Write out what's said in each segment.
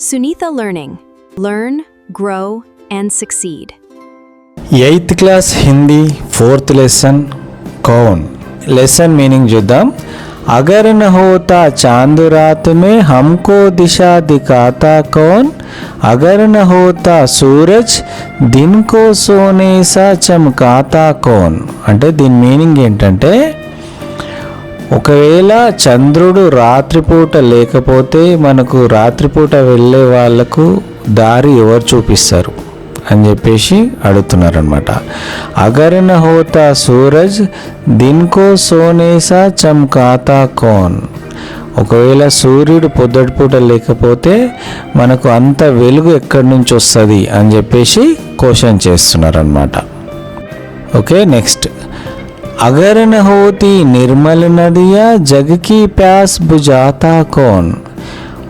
Sunitha Learning. Learn, grow, and succeed. 8th class Hindi 4th lesson कौन lesson meaning जुदाम अगर न होता चांद रात में हमको दिशा दिखाता कौन अगर न होता सूरज दिन को सोने सा चमकाता कौन అంటే దీని మీనింగ్ ఏంటంటే ఒకవేళ చంద్రుడు రాత్రిపూట లేకపోతే మనకు రాత్రిపూట వెళ్ళే వాళ్ళకు దారి ఎవరు చూపిస్తారు అని చెప్పేసి అడుగుతున్నారనమాట. అగరన హోతా సూరజ్ దిన్కో సోనేసా చమ్కాతా కోన్ ఒకవేళ సూర్యుడు పొద్దుటిపూట లేకపోతే మనకు అంత వెలుగు ఎక్కడి నుంచి వస్తుంది అని చెప్పేసి క్వశ్చన్ చేస్తున్నారనమాట. ఓకే, నెక్స్ట్ अगर न होती निर्मल नदिया जग की प्यास बुझाता कौन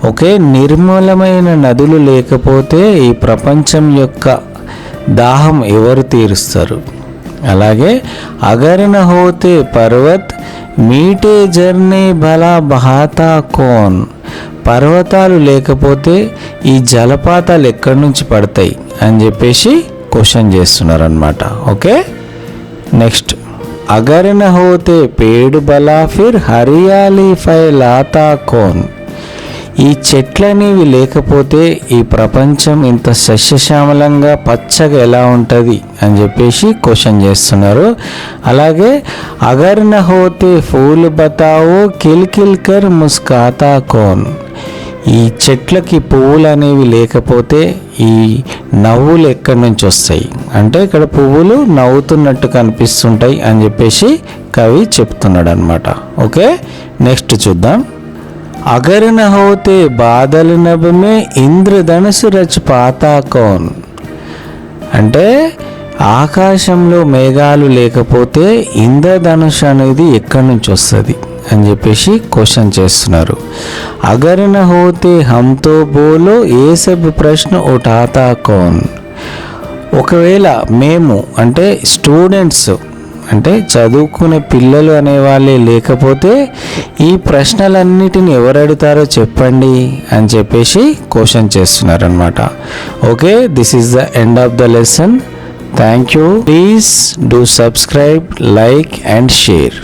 ఓకే, నిర్మలమైన నదులు లేకపోతే ఈ ప్రపంచం యొక్క దాహం ఎవరు తీరుస్తారు. అలాగే అగర్ న హోతే పర్వత్ మీటే జర్నే భలా బహాతా కోన్ పర్వతాలు లేకపోతే ఈ జలపాతాలు ఎక్కడి నుంచి పడతాయి అని చెప్పేసి క్వశ్చన్ చేస్తున్నారనమాట. ఓకే, నెక్స్ట్ अगर न होते पेड़ बला फिर हरियाली फैलाता कौन ఈ చెట్లనేవి లేకపోతే ఈ ప్రపంచం ఇంత సస్యశ్యామలంగా పచ్చగా ఎలా ఉంటుంది అని చెప్పేసి క్వశ్చన్ చేస్తున్నారు. అలాగే అగర్ న హోతే ఫూల్ బతావో కిల్ కిల్ కర్ ముస్కాతా కోన్ ఈ చెట్లకి పువ్వులు అనేవి లేకపోతే ఈ నవ్వులు ఎక్కడి నుంచి వస్తాయి అంటే ఇక్కడ పువ్వులు నవ్వుతున్నట్టు కనిపిస్తుంటాయి అని చెప్పేసి కవి చెప్తున్నాడు అనమాట. ఓకే, నెక్స్ట్ చూద్దాం. అగర్ న హోతే బాదల్ నబ్ మే ఇంద్రధనుసు రచ్ పాతా కౌన్ అంటే ఆకాశంలో మేఘాలు లేకపోతే ఇంద్రధనుష్ అనేది ఎక్కడి నుంచి వస్తుంది అని చెప్పేసి క్వశ్చన్ చేస్తున్నారు. అగర్ న హోతే హమ్తో బోలో ఏ సబ్ ప్రశ్న ఉఠాతా కౌన్ ఒకవేళ మేము అంటే స్టూడెంట్స్ అంటే చదువుకునే పిల్లలు అనే వాళ్ళే లేకపోతే ఈ ప్రశ్నలన్నిటిని ఎవరు అడుగుతారో చెప్పండి అని చెప్పేసి క్వశ్చన్ చేస్తున్నారనమాట. Okay, this is the end of the lesson. Thank you. Please do subscribe, like and share.